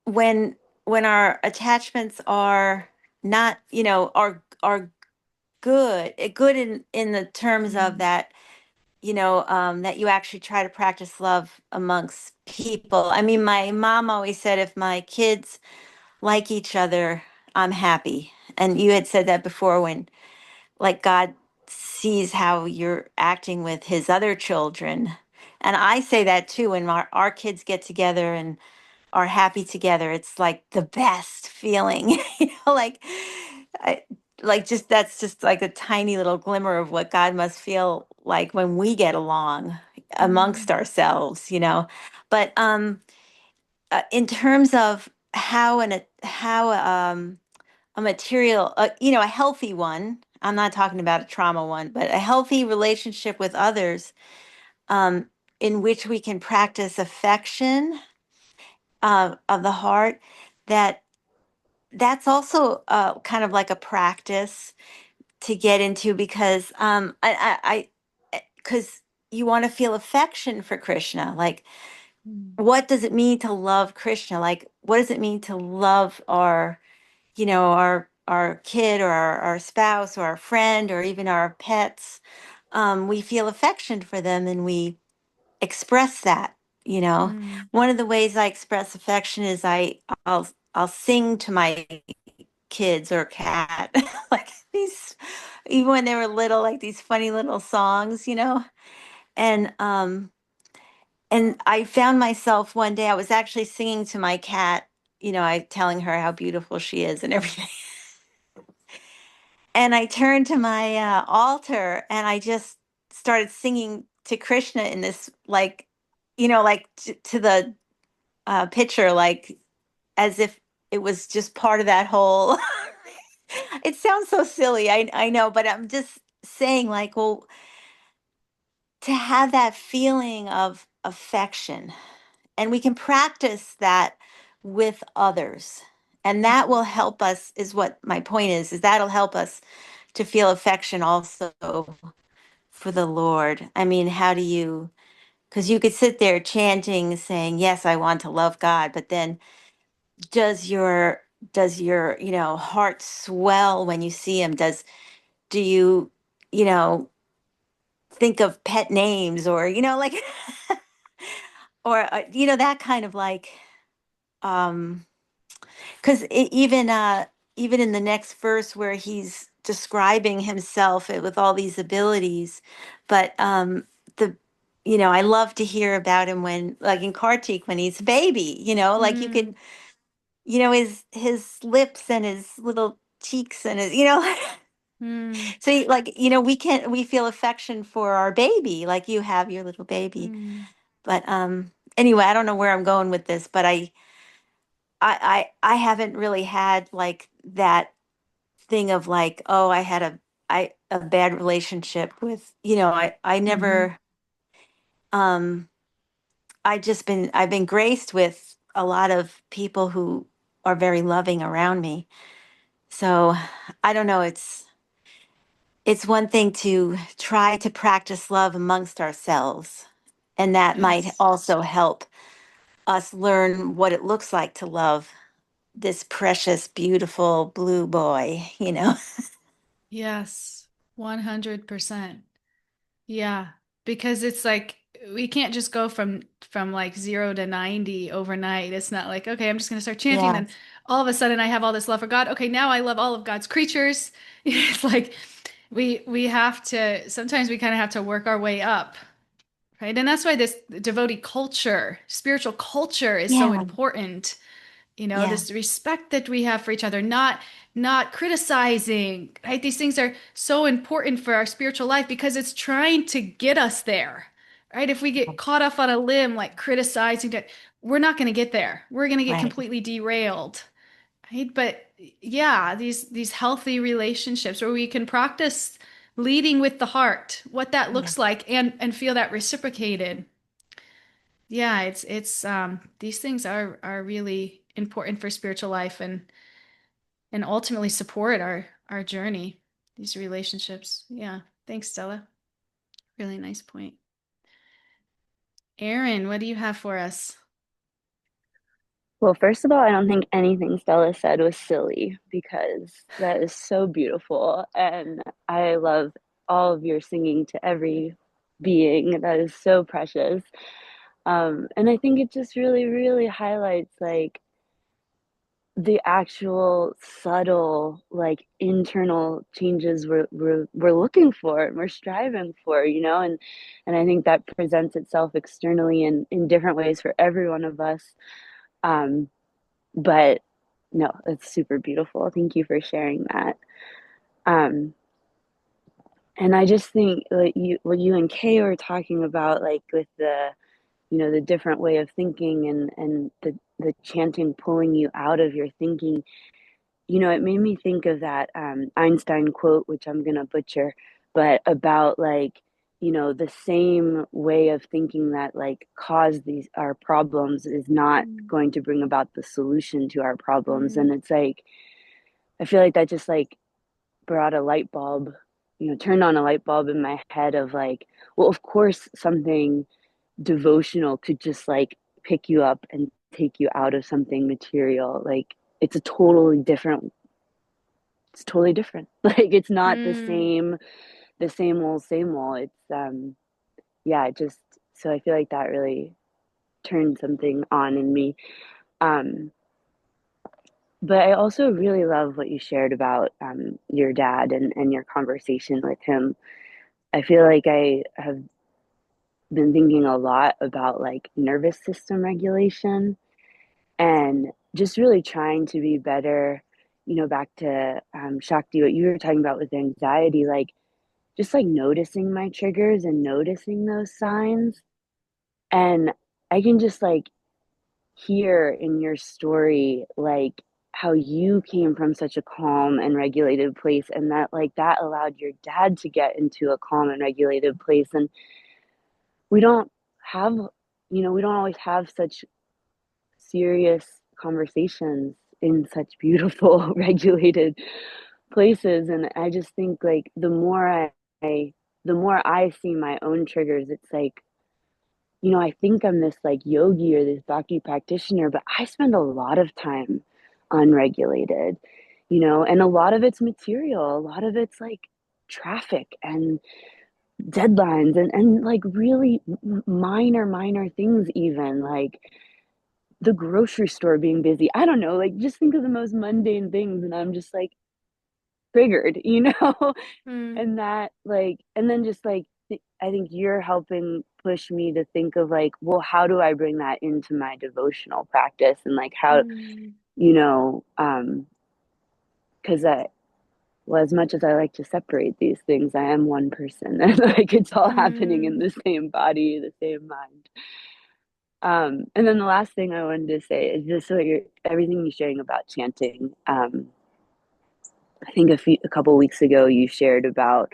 when our attachments are not, are good in the terms of Mm, that, that you actually try to practice love amongst people. I mean, my mom always said, if my kids like each other, I'm happy. And you had said that before, when like God sees how you're acting with his other children. And I say that too, when our kids get together and are happy together. It's like the best feeling, like, I, like just that's just like a tiny little glimmer of what God must feel like when we get along amongst mm, ourselves. But in terms of how a material, a healthy one. I'm not talking about a trauma one, but a healthy relationship with others, um, in which we can practice affection of the heart. That that's also kind of like a practice to get into, because because you want to feel affection for Krishna. Like, mm, what does it mean to love Krishna? Like, what does it mean to love our kid, or our spouse, or our friend, or even our pets? We feel affection for them, and we express that. mm, One of the ways I express affection is I'll sing to my kids or cat, like these, even when they were little, like these funny little songs. And I found myself one day, I was actually singing to my cat, I telling her how beautiful she is and everything. And I turned to my altar, and I just started singing to Krishna in this, like, like to the picture, like as if it was just part of that whole. It sounds so silly, I know, but I'm just saying, like, well, to have that feeling of affection, and we can practice that with others, and that will help us, is what my point is that'll help us to feel affection also for the Lord. I mean, how do you, because you could sit there chanting, saying, yes, I want to love God, but then does your heart swell when you see him? Do you you know think of pet names, or like, or that kind of, like, um because even in the next verse, where he's describing himself, with all these abilities, but the I love to hear about him when, like, in Kartik, when he's a baby, like, you could, mm, his lips and his little cheeks and his, mm, so, like, we feel affection for our baby, like you have your little baby. mm, But anyway, I don't know where I'm going with this, but I haven't really had, like, that thing of, like, oh, I had a bad relationship with, I mhm. never, um I've been graced with a lot of people who are very loving around me. So I don't know, it's one thing to try to practice love amongst ourselves, and that might Yes. also help us learn what it looks like to love this precious, beautiful blue boy. Yes. 100%. Yeah, because it's like we can't just go from like 0 to 90 overnight. It's not like, okay, I'm just going to start chanting, Yeah, then all of a sudden I have all this love for God. Okay, now I love all of God's creatures. It's like we have to, sometimes we kind of have to work our way up, right? And that's why this devotee culture, spiritual culture is so yeah, important. yeah, This respect that we have for each other, not criticizing, right? These things are so important for our spiritual life because it's trying to get us there, right? If we get caught off on a limb, like criticizing it, we're not going to get there. We're going to get right. completely derailed, right? But yeah, these healthy relationships where we can practice leading with the heart, what that Yeah. looks like, and feel that reciprocated. Yeah, these things are really important for spiritual life and ultimately support our journey, these relationships. Yeah. Thanks, Stella. Really nice point. Aaron, what do you have for us? Well, first of all, I don't think anything Stella said was silly because that is so beautiful. And I love all of your singing to every being. That is so precious. And I think it just really, really highlights like the actual subtle, like internal changes we're looking for and we're striving for, you know, and I think that presents itself externally in different ways for every one of us. Um, but no, it's super beautiful. Thank you for sharing that. Um, and I just think like what you and Kay were talking about, like with the, you know, the different way of thinking and the chanting pulling you out of your thinking, you know, it made me think of that Einstein quote, which I'm gonna butcher, but about like, you know, the same way of thinking that like caused these our problems is not Mm, going to bring about the solution to our problems. mm, And it's like I feel like that just like brought a light bulb, you know, turned on a light bulb in my head of like, well, of course something devotional could just like pick you up and take you out of something material. Like it's a totally different it's totally different. Like it's not mm. the same old. It's yeah, it just so I feel like that really turned something on in me. Um but I also really love what you shared about your dad and your conversation with him. I feel like I have been thinking a lot about like nervous system regulation and just really trying to be better, you know, back to Shakti, what you were talking about with anxiety, like just like noticing my triggers and noticing those signs. And I can just like hear in your story, like how you came from such a calm and regulated place, and that like that allowed your dad to get into a calm and regulated place. And we don't have, you know, we don't always have such serious conversations in such beautiful, regulated places. And I just think like the more I see my own triggers, it's like, you know, I think I'm this like yogi or this bhakti practitioner, but I spend a lot of time unregulated, you know, and a lot of it's material, a lot of it's like traffic and deadlines and like really minor things, even like the grocery store being busy. I don't know, like just think of the most mundane things, and I'm just like triggered, you know? Mm, And that like and then just like I think you're helping push me to think of like, well, how do I bring that into my devotional practice, and like how, mm, you know, because I well, as much as I like to separate these things, I am one person and like it's all happening in mm, the same body, the same mind. And then the last thing I wanted to say is just so you're everything you're sharing about chanting. I think a couple weeks ago you shared about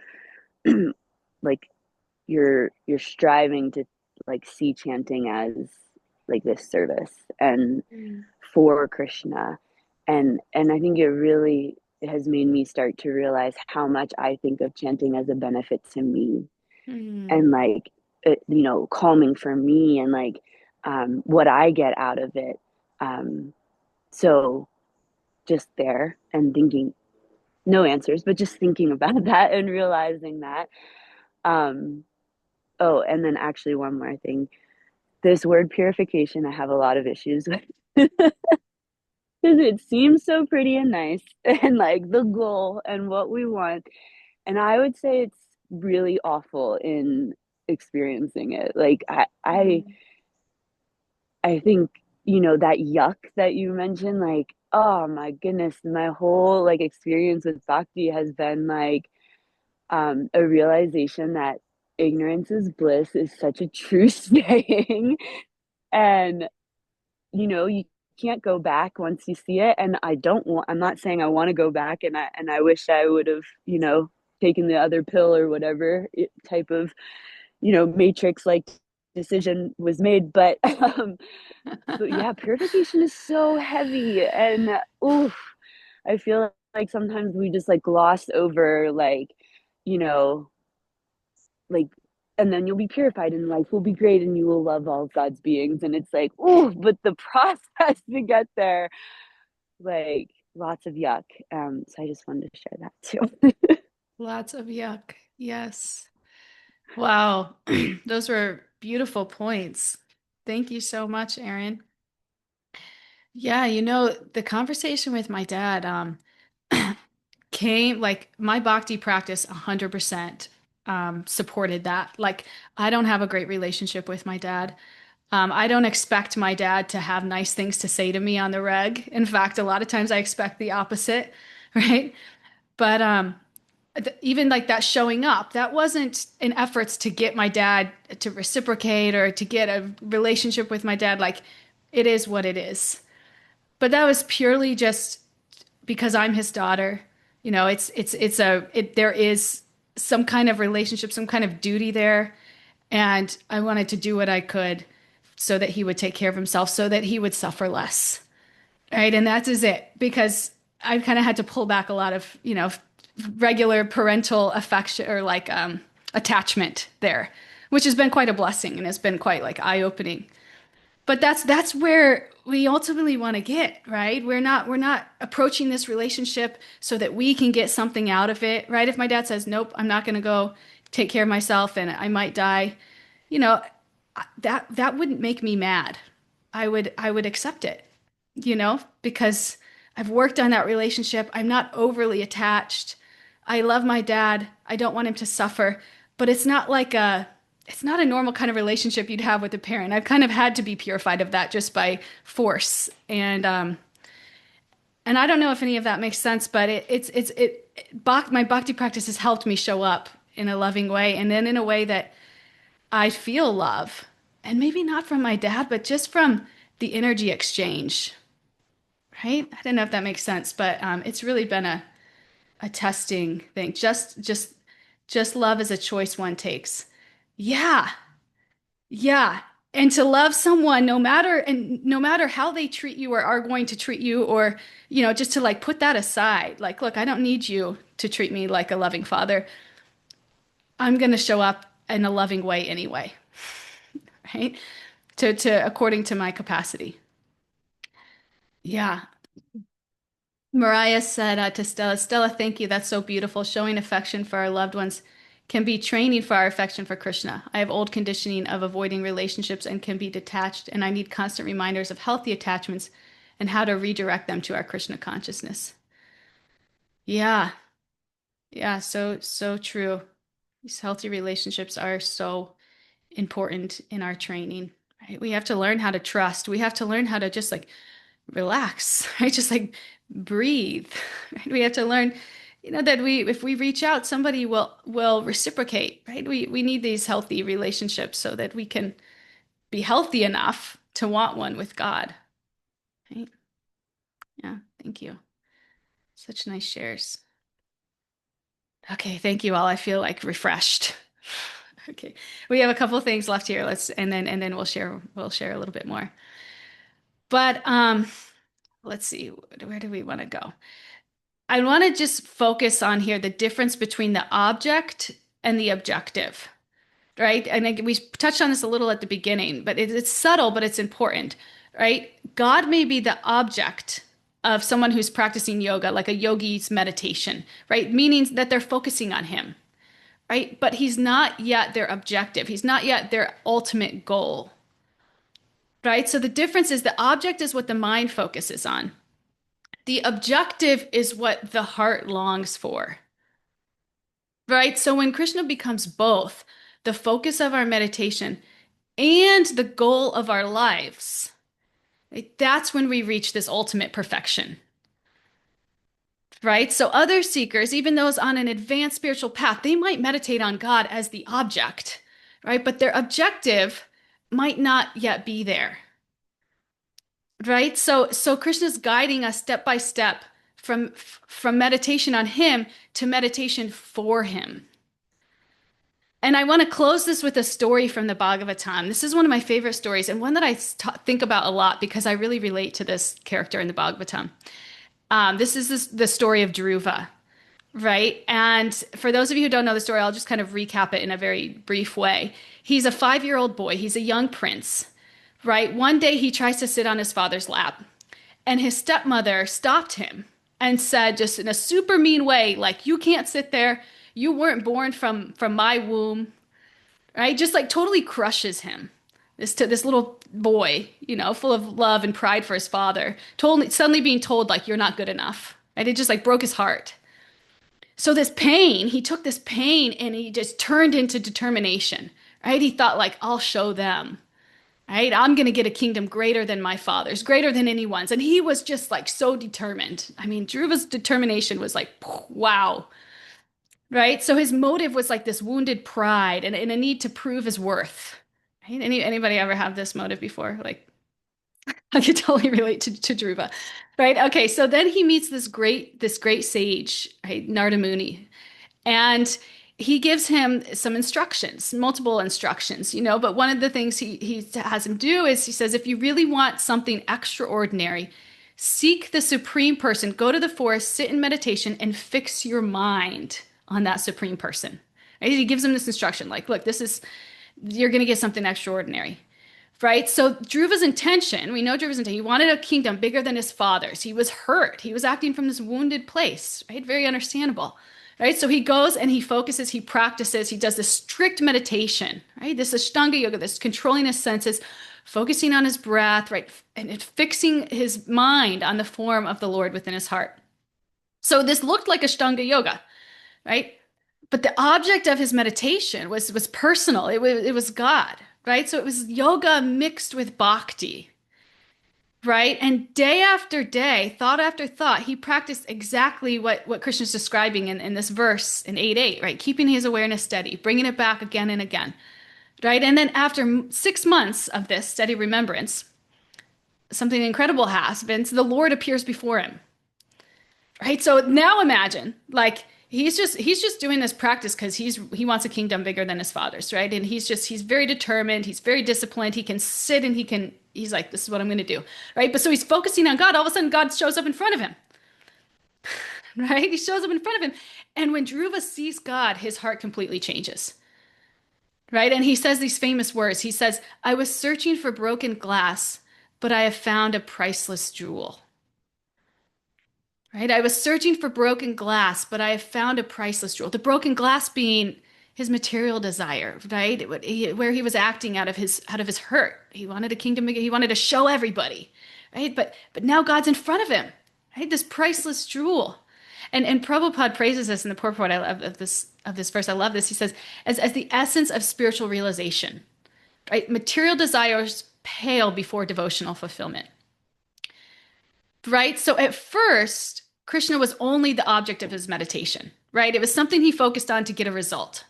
like you're striving to like see chanting as like this service and mm, for Krishna, and I think it really has made me start to realize how much I think of chanting as a benefit to me mm, and like you know, calming for me and like what I get out of it. So just there and thinking no answers, but just thinking about that and realizing that. Um, oh, and then actually one more thing. This word purification, I have a lot of issues with because it seems so pretty and nice and like the goal and what we want. And I would say it's really awful in experiencing it. Like mm, I think, you know, that yuck that you mentioned, like, oh my goodness, my whole like experience with bhakti has been like a realization that ignorance is bliss is such a true saying. And, you know, you can't go back once you see it. And I'm not saying I want to go back and I wish I would have, you know, taken the other pill or whatever type of, you know, matrix like decision was made. But yeah, purification is so heavy and oof, I feel like sometimes we just like gloss over like, you know, like, and then you'll be purified and life will be great and you will love all of God's beings. And it's like, oh, but the process to get there, like lots of yuck. So I just wanted to share that too. Lots of yuck. Yes. Wow. Those were beautiful points. Thank you so much, Erin. Yeah, the conversation with my dad, came like my bhakti practice 100% supported that. Like, I don't have a great relationship with my dad. I don't expect my dad to have nice things to say to me on the reg. In fact, a lot of times I expect the opposite, right? But even like that showing up, that wasn't in efforts to get my dad to reciprocate or to get a relationship with my dad. Like, it is what it is. But that was purely just because I'm his daughter. There is some kind of relationship, some kind of duty there, and I wanted to do what I could so that he would take care of himself, so that he would suffer less, right? And that is it, because I kind of had to pull back a lot of regular parental affection or like attachment there, which has been quite a blessing and has been quite like eye-opening. But that's where we ultimately want to get, right? We're not approaching this relationship so that we can get something out of it, right? If my dad says, "Nope, I'm not going to go take care of myself and I might die," you know, that wouldn't make me mad. I would accept it, because I've worked on that relationship. I'm not overly attached. I love my dad. I don't want him to suffer, but it's not a normal kind of relationship you'd have with a parent. I've kind of had to be purified of that just by force. And I don't know if any of that makes sense, but my bhakti practice has helped me show up in a loving way, and then in a way that I feel love, and maybe not from my dad, but just from the energy exchange, right? I don't know if that makes sense, but it's really been a testing thing. Just love is a choice one takes. Yeah, yeah. And to love someone no matter how they treat you or are going to treat you, or just to like put that aside. Like, look, I don't need you to treat me like a loving father. I'm going to show up in a loving way anyway, right? To according to my capacity. Yeah. Mariah said to Stella, thank you. That's so beautiful. Showing affection for our loved ones can be training for our affection for Krishna. I have old conditioning of avoiding relationships and can be detached, and I need constant reminders of healthy attachments and how to redirect them to our Krishna consciousness. Yeah. Yeah, so true. These healthy relationships are so important in our training, right? We have to learn how to trust. We have to learn how to just like relax, right? Just like breathe. Right? We have to learn, that if we reach out, somebody will reciprocate, right? We need these healthy relationships so that we can be healthy enough to want one with God. Right? Yeah, thank you. Such nice shares. Okay, thank you all. I feel like refreshed. Okay. We have a couple of things left here. And then we'll share a little bit more. But let's see, where do we want to go? I want to just focus on here the difference between the object and the objective, right? And we touched on this a little at the beginning, but it's subtle, but it's important, right? God may be the object of someone who's practicing yoga, like a yogi's meditation, right? Meaning that they're focusing on him, right? But he's not yet their objective. He's not yet their ultimate goal, right? So the difference is the object is what the mind focuses on. The objective is what the heart longs for, right? So when Krishna becomes both the focus of our meditation and the goal of our lives, right, that's when we reach this ultimate perfection, right? So other seekers, even those on an advanced spiritual path, they might meditate on God as the object, right? But their objective might not yet be there. Right? So Krishna's guiding us step by step from meditation on him to meditation for him. And I want to close this with a story from the Bhagavatam. This is one of my favorite stories and one that I think about a lot because I really relate to this character in the Bhagavatam. This is the story of Dhruva. right? And for those of you who don't know the story, I'll just kind of recap it in a very brief way. He's a 5-year-old boy. He's a young prince, right? One day he tries to sit on his father's lap, and his stepmother stopped him and said, just in a super mean way, like, you can't sit there. You weren't born from my womb, right? Just like totally crushes him. This little boy, full of love and pride for his father, suddenly being told like you're not good enough. Right? It just like broke his heart. So this pain, he took this pain and he just turned into determination. Right? He thought like, I'll show them. Right? I'm going to get a kingdom greater than my father's, greater than anyone's. And he was just like so determined. I mean, Dhruva's determination was like, wow. Right? So his motive was like this wounded pride and a need to prove his worth. Right? Anybody ever have this motive before? Like, I could totally relate to Dhruva. Right? Okay, so then he meets this great sage, right, Narada Muni, and he gives him some instructions, multiple instructions, but one of the things he has him do is he says, if you really want something extraordinary, seek the supreme person, go to the forest, sit in meditation, and fix your mind on that supreme person. Right? He gives him this instruction, like, look, you're going to get something extraordinary. Right? So Dhruva's intention, we know Dhruva's intention, he wanted a kingdom bigger than his father's. He was hurt. He was acting from this wounded place, right? Very understandable. Right? So he goes and he focuses, he practices, he does this strict meditation, right? This Ashtanga yoga, this controlling his senses, focusing on his breath, right? And fixing his mind on the form of the Lord within his heart. So this looked like Ashtanga yoga, right? But the object of his meditation was personal. It was God, right? So it was yoga mixed with bhakti, right? And day after day, thought after thought, he practiced exactly what Krishna's describing in this verse in 8:8, right? Keeping his awareness steady, bringing it back again and again, right? And then after 6 months of this steady remembrance, something incredible happens. The Lord appears before him, right? So now imagine, like, he's just doing this practice because he wants a kingdom bigger than his father's, right? And he's very determined, he's very disciplined, he can sit and he's like, this is what I'm going to do, right? But so he's focusing on God. All of a sudden, God shows up in front of him, right? He shows up in front of him, and when Dhruva sees God, his heart completely changes, right? And he says these famous words. He says, "I was searching for broken glass, but I have found a priceless jewel." Right? I was searching for broken glass, but I have found a priceless jewel. The broken glass being his material desire, right? Where he was acting out of his hurt. He wanted a kingdom. He wanted to show everybody, right? But now God's in front of him, right? This priceless jewel. And Prabhupada praises this in the purport of this verse. I love this. He says, as the essence of spiritual realization, right? Material desires pale before devotional fulfillment. Right? So at first, Krishna was only the object of his meditation, right? It was something he focused on to get a result,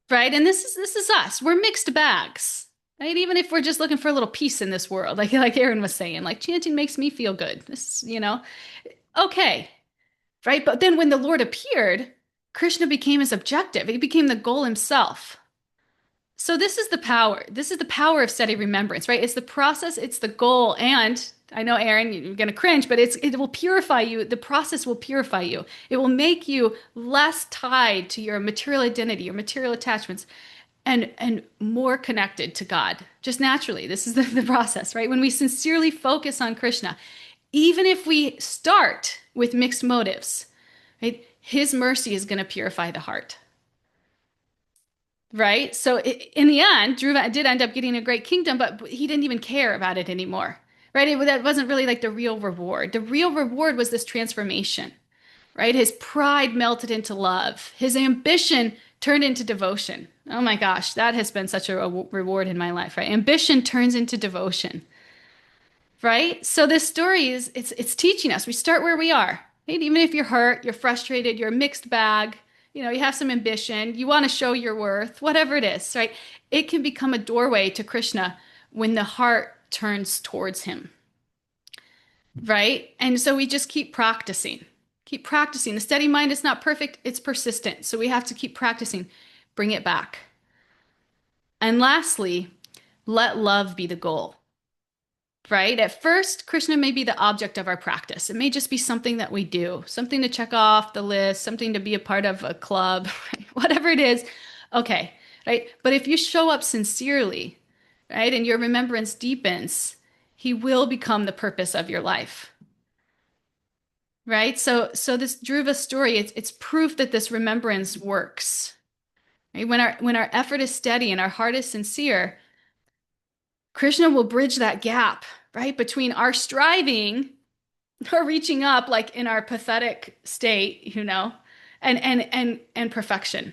right? And this is us. We're mixed bags, right? Even if we're just looking for a little peace in this world, like Aaron was saying, like chanting makes me feel good. This, okay, right? But then when the Lord appeared, Krishna became his objective. He became the goal himself. So this is the power. This is the power of steady remembrance, right? It's the process, it's the goal. And I know, Aaron, you're going to cringe, but it will purify you. The process will purify you. It will make you less tied to your material identity, your material attachments, and more connected to God. Just naturally, this is the process, right? When we sincerely focus on Krishna, even if we start with mixed motives, right? His mercy is going to purify the heart. Right? So in the end, Dhruva did end up getting a great kingdom, but he didn't even care about it anymore. Right? That wasn't really like the real reward. The real reward was this transformation. Right? His pride melted into love. His ambition turned into devotion. Oh my gosh, that has been such a reward in my life, right? Ambition turns into devotion. Right? So this story it's teaching us. We start where we are. Right? Even if you're hurt, you're frustrated, you're a mixed bag, you have some ambition, you want to show your worth, whatever it is, right? It can become a doorway to Krishna when the heart turns towards him, right? And so we just keep practicing. Keep practicing. The steady mind is not perfect, it's persistent. So we have to keep practicing. Bring it back. And lastly, let love be the goal. right? At first, Krishna may be the object of our practice. It may just be something that we do, something to check off the list, something to be a part of a club, right? Whatever it is. Okay, right? But if you show up sincerely, right, and your remembrance deepens, he will become the purpose of your life. Right? So this Dhruva story, it's proof that this remembrance works. Right? When our effort is steady and our heart is sincere, Krishna will bridge that gap, right, between our striving or reaching up like in our pathetic state, and perfection,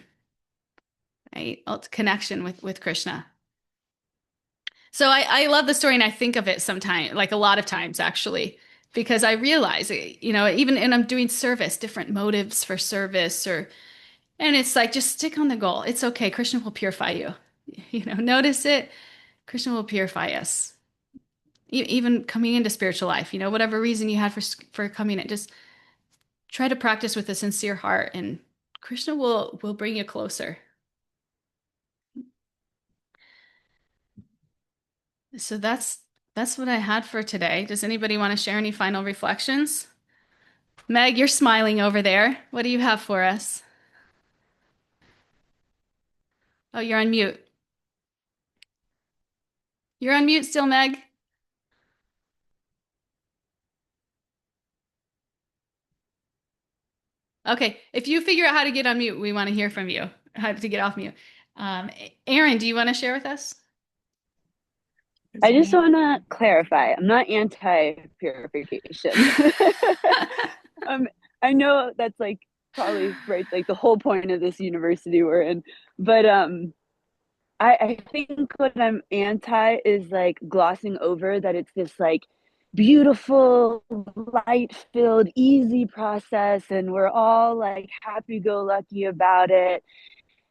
right? It's connection with Krishna. So I love the story and I think of it sometimes, like a lot of times actually, because I realize, even and I'm doing service, different motives for service and it's like just stick on the goal. It's okay. Krishna will purify you. Notice it. Krishna will purify us. Even coming into spiritual life, whatever reason you had for coming in, just try to practice with a sincere heart and Krishna will bring you closer. So that's what I had for today. Does anybody want to share any final reflections? Meg, you're smiling over there. What do you have for us? Oh, you're on mute. You're on mute still, Meg. Okay, if you figure out how to get on mute, we want to hear from you. How to get off mute. Aaron, do you want to share with us? I just want to clarify, I'm not anti-purification. I know that's like probably right, like the whole point of this university we're in, but I think what I'm anti is like glossing over that it's this like beautiful, light-filled, easy process, and we're all like happy-go-lucky about it,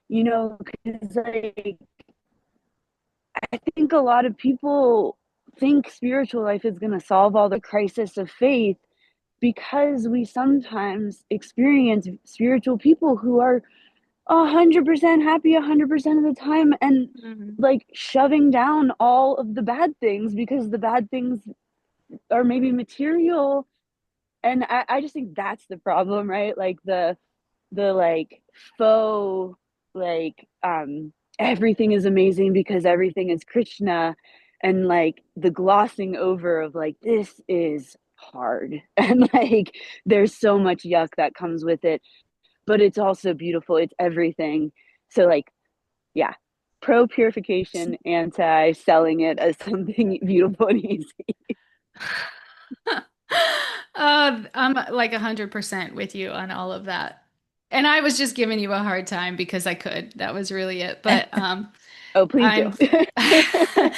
because like I think a lot of people think spiritual life is going to solve all the crisis of faith because we sometimes experience spiritual people who are 100% happy 100% of the time and like shoving down all of the bad things because the bad things are maybe material. And I just think that's the problem, right? Like the like faux like everything is amazing because everything is Krishna, and like the glossing over of like this is hard and like there's so much yuck that comes with it, but it's also beautiful, it's everything. So like, yeah, pro purification, anti selling it as something beautiful and easy. I'm like 100% with you on all of that. And I was just giving you a hard time because I could. That was really it. But Oh, please do. I'm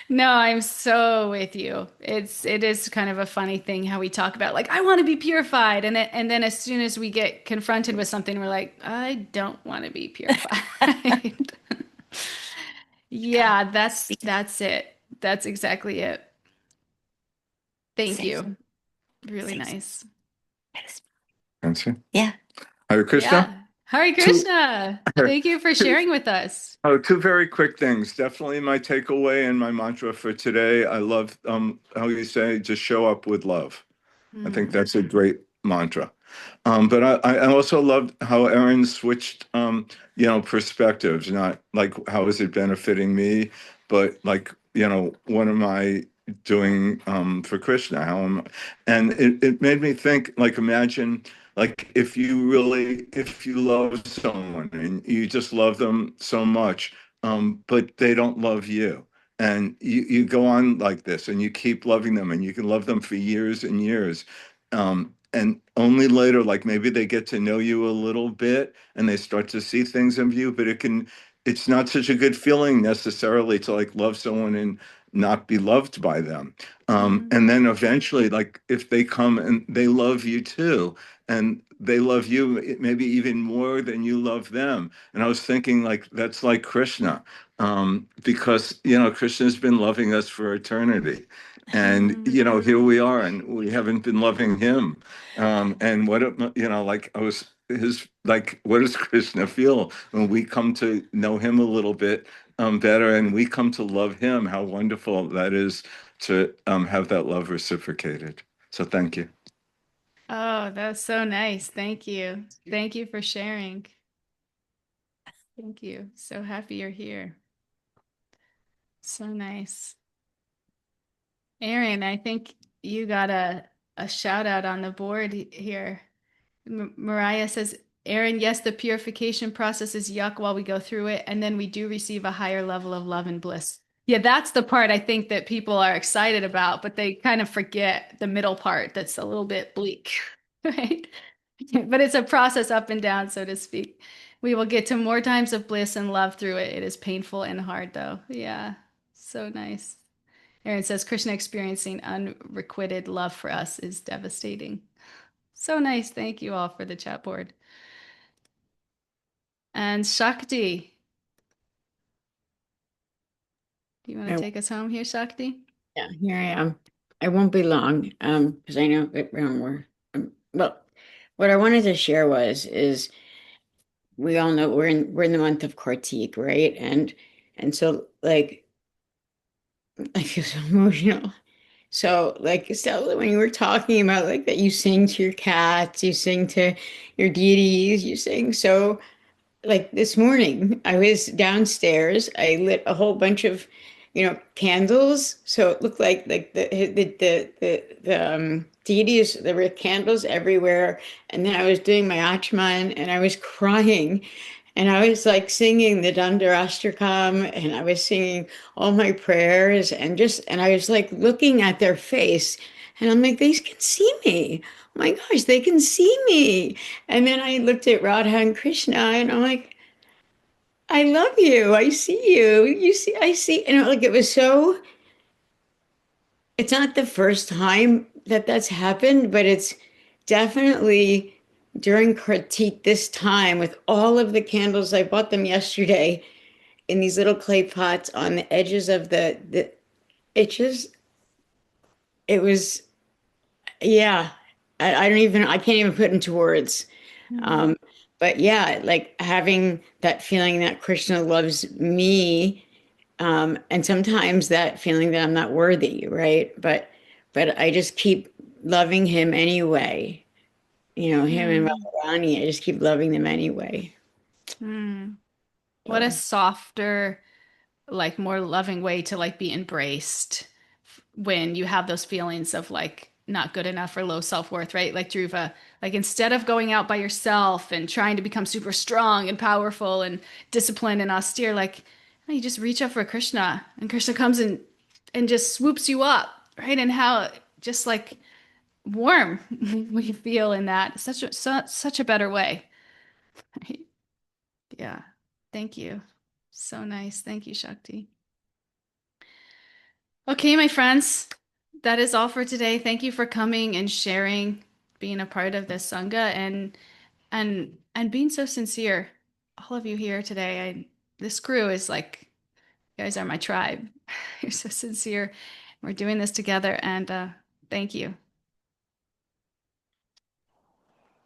no, I'm so with you. It is kind of a funny thing how we talk about like I want to be purified and then as soon as we get confronted with something we're like I don't want to be purified. Yeah, that's it. That's exactly it. Thank you. Really nice. Answer. Yeah. Hare Krishna. Yeah. Hare Two, Krishna. Thank you for sharing with us. two very quick things. Definitely my takeaway and my mantra for today. I love how you say just show up with love. I think that's a great mantra. But I also loved how Erin switched, perspectives, not like how is it benefiting me, but like, what am I doing for Krishna? And it made me think, like, imagine, like, if you love someone and you just love them so much, but they don't love you. And you go on like this and you keep loving them and you can love them for years and years. And only later, like maybe they get to know you a little bit and they start to see things of you, but it's not such a good feeling necessarily to like love someone and not be loved by them. And then eventually, like if they come and they love you too, and they love you maybe even more than you love them. And I was thinking like that's like Krishna, because Krishna's been loving us for eternity. And here we are, and we haven't been loving him. And like I was his like, what does Krishna feel when we come to know him a little bit better, and we come to love him? How wonderful that is to have that love reciprocated. So thank you. Oh, that's so nice. Thank you. Thank you for sharing. Thank you. So happy you're here. So nice. Aaron, I think you got a shout out on the board here. Mariah says, Aaron, yes, the purification process is yuck while we go through it, and then we do receive a higher level of love and bliss. Yeah, that's the part I think that people are excited about, but they kind of forget the middle part that's a little bit bleak, right? But it's a process up and down, so to speak. We will get to more times of bliss and love through it. It is painful and hard, though. Yeah, so nice. Aaron says, Krishna experiencing unrequited love for us is devastating. So nice. Thank you all for the chat board. And Shakti, do you want to I- take us home here, Shakti? yeah, here I am. I won't be long, because I know that well, what I wanted to share is we all know we're in the month of Kartik, right? And so like I feel so emotional. So like Stella, when you were talking about like that you sing to your cats, you sing to your deities, you sing so like this morning I was downstairs. I lit a whole bunch of, candles. So it looked like the deities, there were candles everywhere. And then I was doing my Achman and I was crying. And I was like singing the Dandarashtakam and I was singing all my prayers and I was like looking at their face and I'm like, they can see me. Oh my gosh, they can see me. And then I looked at Radha and Krishna and I'm like, I love you. I see you. You see, I see. And like it was so, it's not the first time that that's happened, but it's definitely during Kritik this time with all of the candles. I bought them yesterday in these little clay pots on the edges of the it just, it was, yeah. I can't even put into words. Mm. Um, but yeah, like having that feeling that Krishna loves me, and sometimes that feeling that I'm not worthy, right? But I just keep loving him anyway. Him and Mm. Radharani, I just keep loving them anyway. Mm. What a So softer, like more loving way to like be embraced when you have those feelings of like not good enough or low self-worth, right? Like Dhruva, like instead of going out by yourself and trying to become super strong and powerful and disciplined and austere, like you just reach up for Krishna and Krishna comes and just swoops you up, right? And how just like warm we feel in that. Such a better way. Right? Yeah. Thank you. So nice. Thank you, Shakti. Okay, my friends, that is all for today. Thank you for coming and sharing, being a part of this Sangha and being so sincere. All of you here today. This crew is like, you guys are my tribe. You're so sincere. We're doing this together and thank you.